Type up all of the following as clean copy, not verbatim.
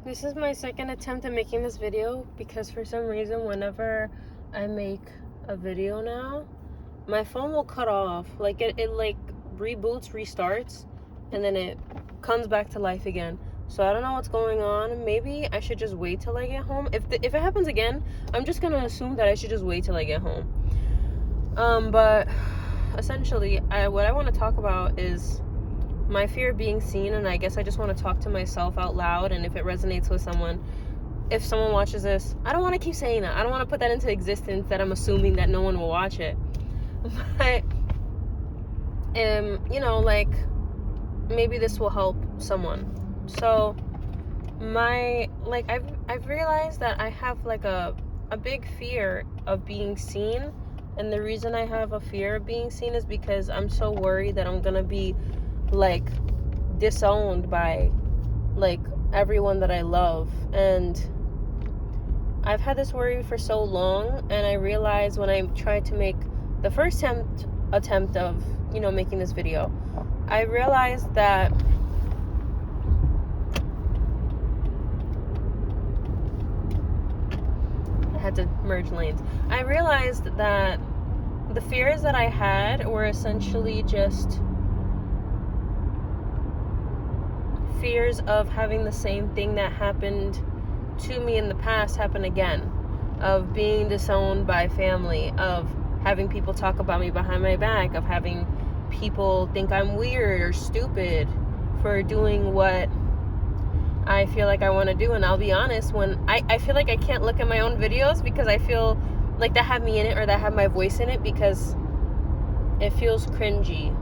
This is my second attempt at making this video because for some reason whenever I make a video now, my phone will cut off. Like it like reboots, restarts, and then it comes back to life again. So I don't know what's going on. Maybe I should just wait till I get home. If it happens again, I'm just gonna assume that I should just wait till I get home. But essentially, what I want to talk about is my fear of being seen, and I guess I just want to talk to myself out loud, and if it resonates with someone, if someone watches this, I don't want to keep saying that. I don't want to put that into existence that I'm assuming that no one will watch it. But like maybe this will help someone. So I've realized that I have like a big fear of being seen, and the reason I have a fear of being seen is because I'm so worried that I'm gonna be like disowned by like everyone that I love. And I've had this worry for so long, and I realized when I tried to make the first attempt of making this video, I realized that I had to merge lanes. I realized that the fears that I had were essentially just fears of having the same thing that happened to me in the past happen again, of being disowned by family, of having people talk about me behind my back, of having people think I'm weird or stupid for doing what I feel like I want to do. And I'll be honest, when I feel like I can't look at my own videos because I feel like that have me in it or that have my voice in it, because it feels cringy,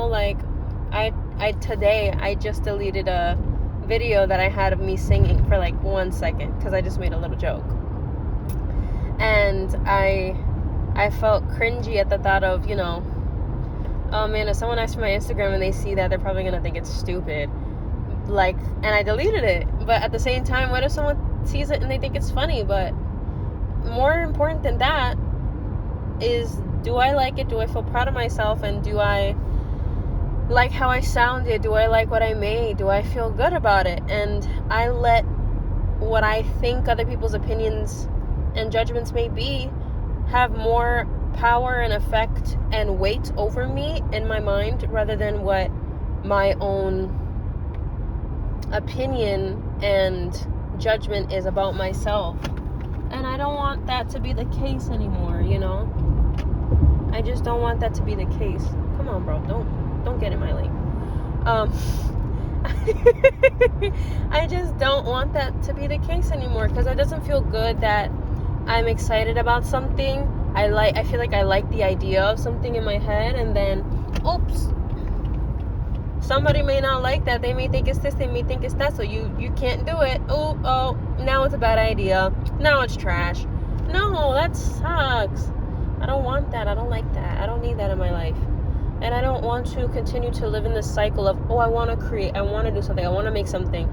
like today I just deleted a video that I had of me singing for like 1 second because I just made a little joke, and I felt cringy at the thought of oh man, if someone asks for my Instagram and they see that, they're probably gonna think it's stupid, like, and I deleted it. But at the same time, what if someone sees it and they think it's funny? But more important than that is, do I like it? Do I feel proud of myself? And do I like how I sounded? Do I like what I made? Do I feel good about it? And I let what I think other people's opinions and judgments may be have more power and effect and weight over me in my mind, rather than what my own opinion and judgment is about myself. And I don't want that to be the case anymore, I just don't want that to be the case. Come on, bro, don't get in my lane. I just don't want that to be the case anymore, because it doesn't feel good that I'm excited about something. I feel like I like the idea of something in my head, and then oops, somebody may not like that. They may think it's this, they may think it's that, so you can't do it. Oh, now it's a bad idea. Now it's trash. No, that sucks. I don't want that. I don't like that. I don't need that in my life. And I don't want to continue to live in this cycle of, I want to create, I want to do something, I want to make something.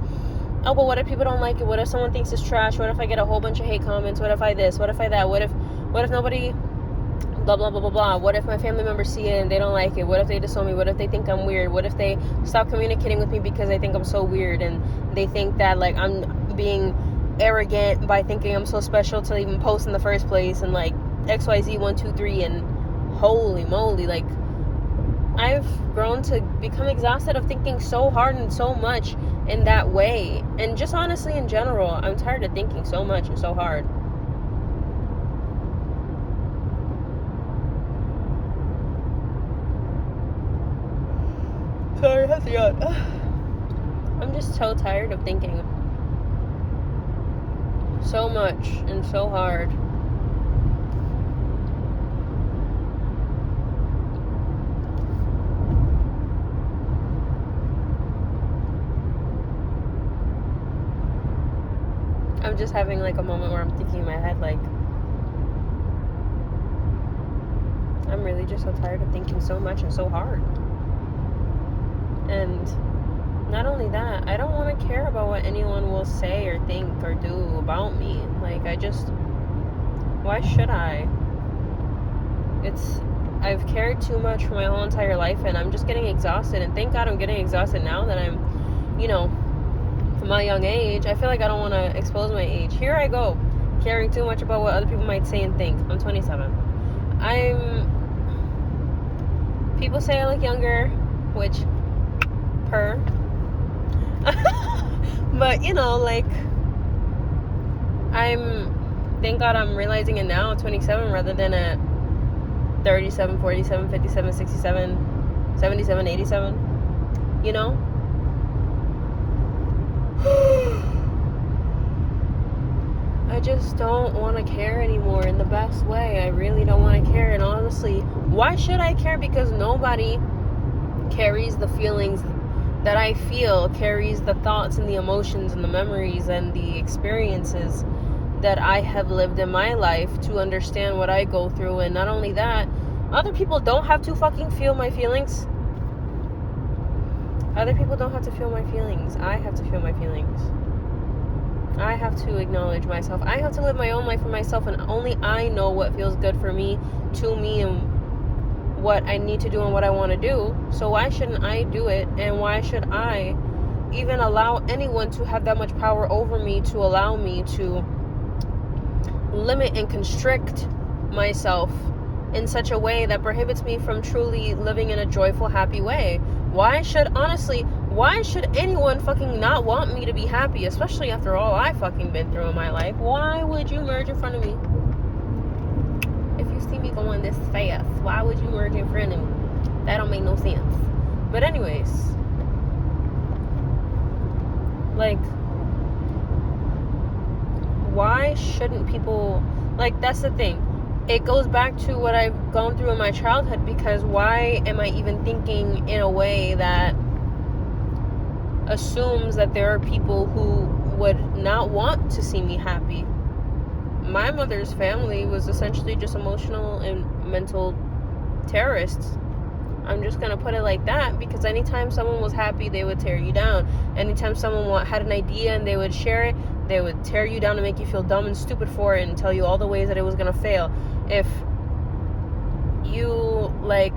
Oh, but what if people don't like it? What if someone thinks it's trash? What if I get a whole bunch of hate comments? What if I this? What if I that? What if nobody, blah, blah, blah, blah, blah. What if my family members see it and they don't like it? What if they disown me? What if they think I'm weird? What if they stop communicating with me because they think I'm so weird, and they think that like I'm being arrogant by thinking I'm so special to even post in the first place, and like XYZ 1 2 3, and holy moly, like I've grown to become exhausted of thinking so hard and so much in that way. And just honestly in general, I'm tired of thinking so much and so hard. Sorry, I have to yawn. I'm just so tired of thinking so much and so hard. I'm just having like a moment where I'm thinking in my head, like, I'm really just so tired of thinking so much and so hard. And not only that, I don't want to care about what anyone will say or think or do about me. Like, why should I? I've cared too much for my whole entire life, and I'm just getting exhausted. And thank God I'm getting exhausted now that I'm, my young age, I feel like I don't want to expose my age. Here I go, caring too much about what other people might say and think. I'm 27. People say I look younger, which, but, you know, like, thank God I'm realizing it now at 27 rather than at 37, 47, 57, 67, 77, 87, you know? I just don't want to care anymore in the best way. I really don't want to care. And honestly, why should I care? Because nobody carries the feelings that I feel, carries the thoughts and the emotions and the memories and the experiences that I have lived in my life to understand what I go through. And not only that, other people don't have to fucking feel my feelings. Other people don't have to feel my feelings. I have to feel my feelings. I have to acknowledge myself. I have to live my own life for myself, and only I know what feels good for me, to me, and what I need to do and what I want to do. So why shouldn't I do it? And why should I even allow anyone to have that much power over me, to allow me to limit and constrict myself in such a way that prohibits me from truly living in a joyful, happy way? Why should anyone fucking not want me to be happy, especially after all I fucking been through in my life? Why would you merge in front of me? If you see me going this fast, why would you merge in front of me? That don't make no sense. But anyways, like, why shouldn't people, like, that's the thing. It goes back to what I've gone through in my childhood, because why am I even thinking in a way that assumes that there are people who would not want to see me happy? My mother's family was essentially just emotional and mental terrorists. I'm just gonna put it like that, because anytime someone was happy, they would tear you down. Anytime someone had an idea and they would share it, they would tear you down and make you feel dumb and stupid for it and tell you all the ways that it was gonna fail. If you, like,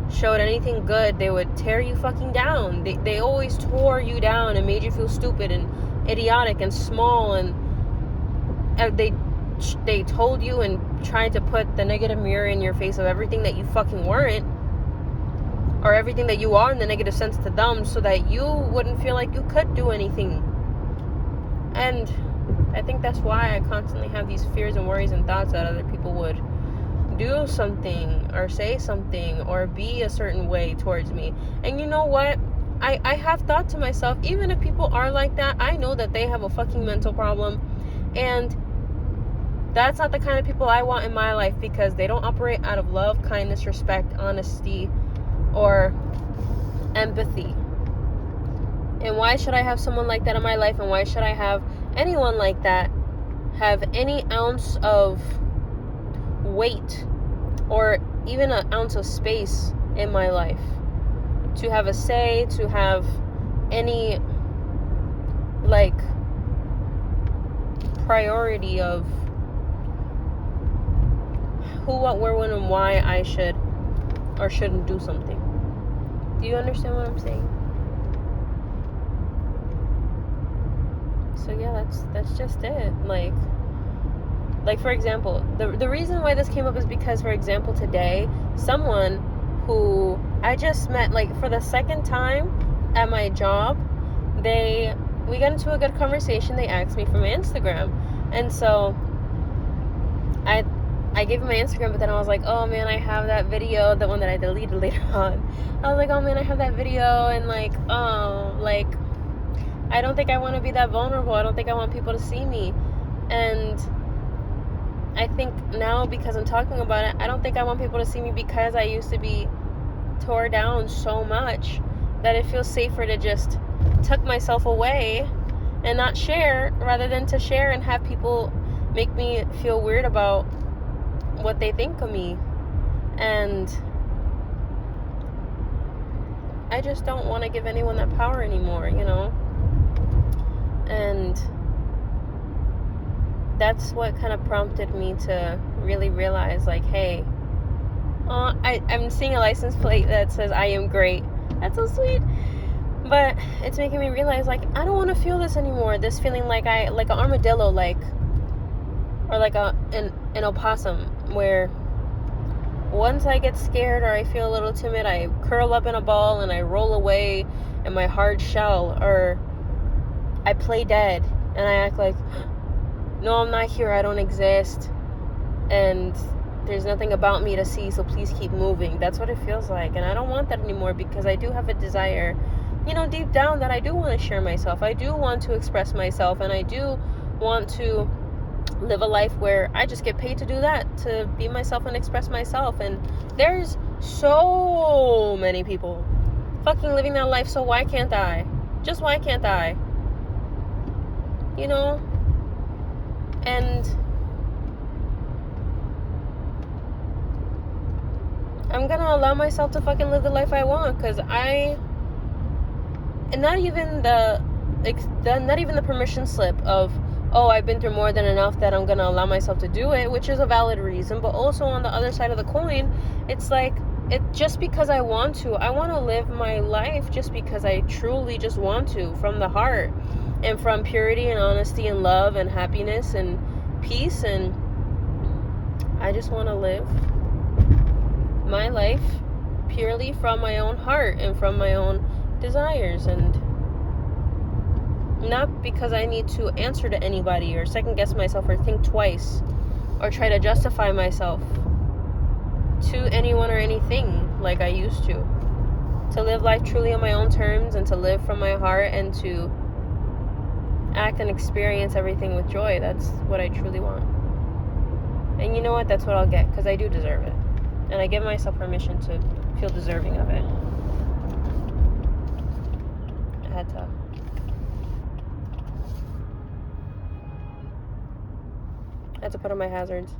showed anything good, they would tear you fucking down. They always tore you down and made you feel stupid and idiotic and small, and they told you and tried to put the negative mirror in your face of everything that you fucking weren't, or everything that you are in the negative sense to them, so that you wouldn't feel like you could do anything. And I think that's why I constantly have these fears and worries and thoughts that other people would do something or say something or be a certain way towards me. And you know what? I have thought to myself, even if people are like that, I know that they have a fucking mental problem, and that's not the kind of people I want in my life, because they don't operate out of love, kindness, respect, honesty, or empathy. And why should I have someone like that in my life? And why should I have anyone like that have any ounce of weight or even an ounce of space in my life? To have a say, to have any, like, priority of who, what, where, when, and why I should or shouldn't do something. Do you understand what I'm saying? So yeah, that's just it. Like for example, the reason why this came up is because, for example, today, someone who I just met, like, for the second time at my job, we got into a good conversation. They asked me for my Instagram, and so I gave him my Instagram, but then I was like, oh man, I have that video, the one that I deleted later on. I was like, oh man, I have that video, and like, I don't think I want to be that vulnerable. I don't think I want people to see me. And I think now, because I'm talking about it, I don't think I want people to see me, because I used to be tore down so much that it feels safer to just tuck myself away and not share, rather than to share and have people make me feel weird about what they think of me. And I just don't want to give anyone that power anymore, you know? And that's what kind of prompted me to really realize, like, hey, I'm seeing a license plate that says I am great. That's so sweet. But it's making me realize, like, I don't want to feel this anymore. This feeling like an armadillo, like, or like an opossum, where once I get scared or I feel a little timid, I curl up in a ball and I roll away in my hard shell, or I play dead and I act like, no, I'm not here, I don't exist, and there's nothing about me to see, so please keep moving. That's what it feels like, and I don't want that anymore, because I do have a desire, deep down, that I do want to share myself. I do want to express myself, and I do want to live a life where I just get paid to do that, to be myself and express myself. And there's so many people fucking living that life, so why can't I? Just why can't I? And I'm gonna allow myself to fucking live the life I want, because not even the permission slip of, oh, I've been through more than enough that I'm gonna allow myself to do it, which is a valid reason. But also on the other side of the coin, it's like, just because I want to live my life just because I truly just want to, from the heart, and from purity and honesty and love and happiness and peace. And I just want to live my life purely from my own heart and from my own desires, and not because I need to answer to anybody or second guess myself or think twice or try to justify myself to anyone or anything like I used to live life truly on my own terms, and to live from my heart, and to act and experience everything with joy. That's what I truly want. And you know what? That's what I'll get, because I do deserve it. And I give myself permission to feel deserving of it. I had to put on my hazards.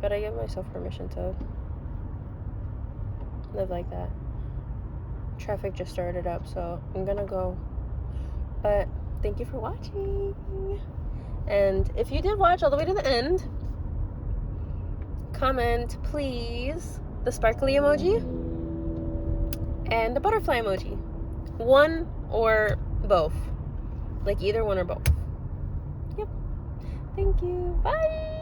But I give myself permission to live like that. Traffic just started up, so I'm gonna go. But thank you for watching. And if you did watch all the way to the end, comment, please, the sparkly emoji and the butterfly emoji. One or both. Like either one or both. Yep. Thank you. Bye.